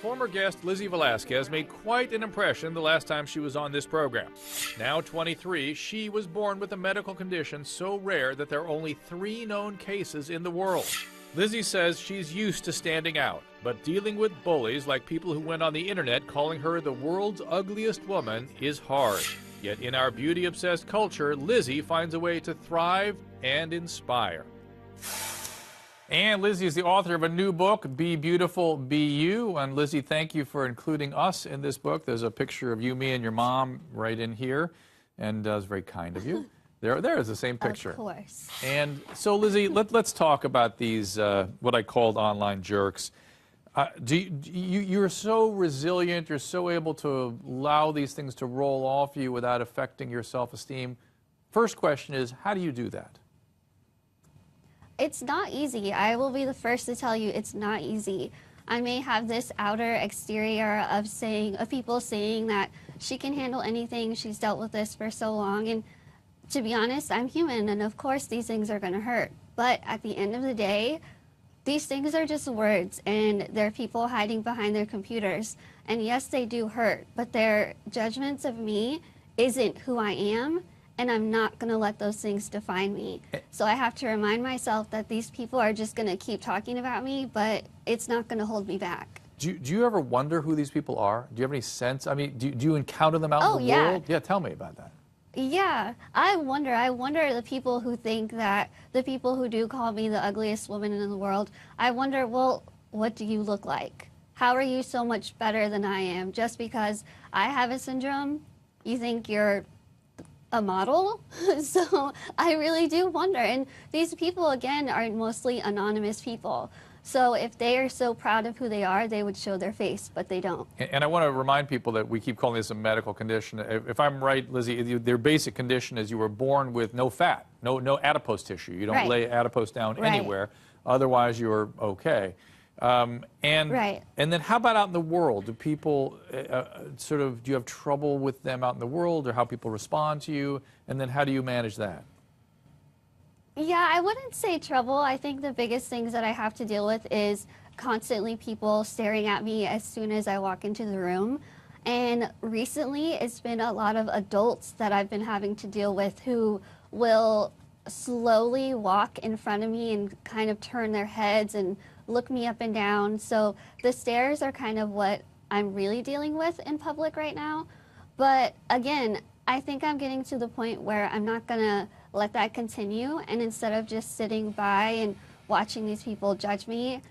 Former guest Lizzie Velazquez made quite an impression the last time she was on this program. Now 23, she was born with a medical condition so rare that there are only 3 known cases in the world. Lizzie says she's used to standing out, but dealing with bullies like people who went on the internet calling her the world's ugliest woman is hard. Yet in our beauty-obsessed culture, Lizzie finds a way to thrive and inspire. And Lizzie is the author of a new book, Be Beautiful, Be You. And Lizzie, thank you for including us in this book. There's a picture of you, me, and your mom right in here. And it's very kind of you. There is the same picture. Of course. And so, Lizzie, let's talk about these, what I called online jerks. You're so resilient, you're so able to allow these things to roll off you without affecting your self-esteem. First question is, how do you do that? It's not easy. I will be the first to tell you it's not easy. I may have this outer exterior of people saying that she can handle anything, she's dealt with this for so long, and to be honest, I'm human, and of course these things are going to hurt. But at the end of the day, these things are just words, and they're people hiding behind their computers. And yes, they do hurt, but their judgments of me isn't who I am, and I'm not going to let those things define me. So I have to remind myself that these people are just going to keep talking about me, but it's not going to hold me back. Do you ever wonder who these people are? Do you have any sense? I mean, do you encounter them out in the world? Yeah, tell me about that. Yeah, I wonder the people who think that, the people who do call me the ugliest woman in the world, I wonder, well, what do you look like? How are you so much better than I am? Just because I have a syndrome, you think you're a model? So I really do wonder. And these people, again, are mostly anonymous people. So if they are so proud of who they are, they would show their face, but they don't. And I want to remind people that we keep calling this a medical condition. If I'm right, Lizzie, their basic condition is you were born with no fat, no adipose tissue. You don't lay adipose down anywhere. Otherwise, you're okay. And then how about out in the world? Do people do you have trouble with them out in the world, or how people respond to you? And then how do you manage that? Yeah, I wouldn't say trouble. I think the biggest things that I have to deal with is constantly people staring at me as soon as I walk into the room. And recently, it's been a lot of adults that I've been having to deal with who will slowly walk in front of me and kind of turn their heads and look me up and down. So the stares are kind of what I'm really dealing with in public right now. But again, I think I'm getting to the point where I'm not going to let that continue, and instead of just sitting by and watching these people judge me,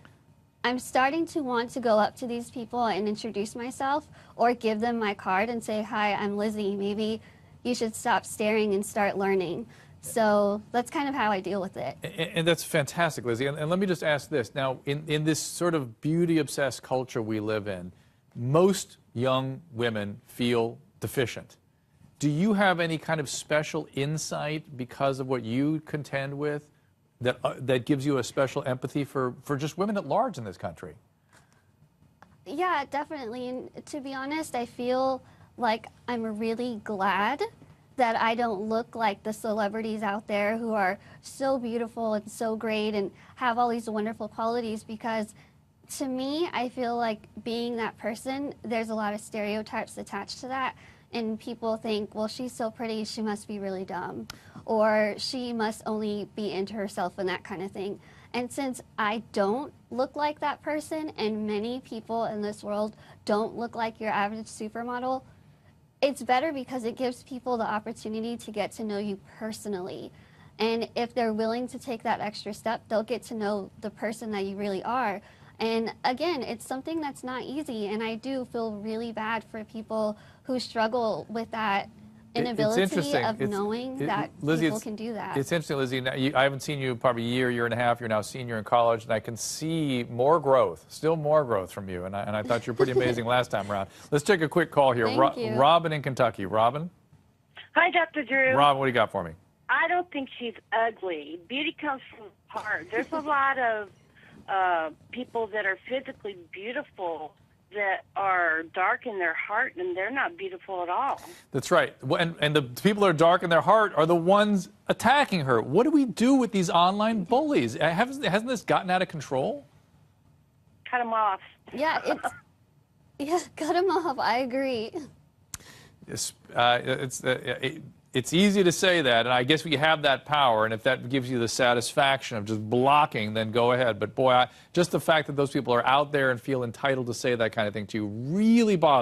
I'm starting to want to go up to these people and introduce myself, or give them my card and say, hi, I'm Lizzie, maybe you should stop staring and start learning. So that's kind of how I deal with it. And that's fantastic, Lizzie. And let me just ask this. Now, in this sort of beauty-obsessed culture we live in, most young women feel deficient. Do you have any kind of special insight because of what you contend with that gives you a special empathy for just women at large in this country? Yeah, definitely. And to be honest, I feel like I'm really glad that I don't look like the celebrities out there who are so beautiful and so great and have all these wonderful qualities, because to me, I feel like being that person, there's a lot of stereotypes attached to that. And people think, well, she's so pretty, she must be really dumb. Or she must only be into herself and that kind of thing. And since I don't look like that person, and many people in this world don't look like your average supermodel, it's better because it gives people the opportunity to get to know you personally. And if they're willing to take that extra step, they'll get to know the person that you really are. And again, it's something that's not easy, and I do feel really bad for people who struggle with that inability of knowing that Lizzie, people can do that. It's interesting, Lizzie. Now, I haven't seen you probably a year and a half. You're now a senior in college, and I can see more growth, still more growth from you. And I thought you were pretty amazing last time around. Let's take a quick call here. Thank you. Robin in Kentucky. Robin? Hi, Dr. Drew. Robin, what do you got for me? I don't think she's ugly. Beauty comes from the heart. There's a lot of people that are physically beautiful that are dark in their heart, and they're not beautiful at all. That's right. And the people that are dark in their heart are the ones attacking her. What do we do with these online bullies? Hasn't this gotten out of control? Cut them off. Yeah, Yeah, cut him off. I agree. It's easy to say that, and I guess we have that power, and if that gives you the satisfaction of just blocking, then go ahead. But boy, just the fact that those people are out there and feel entitled to say that kind of thing to you really bothers me.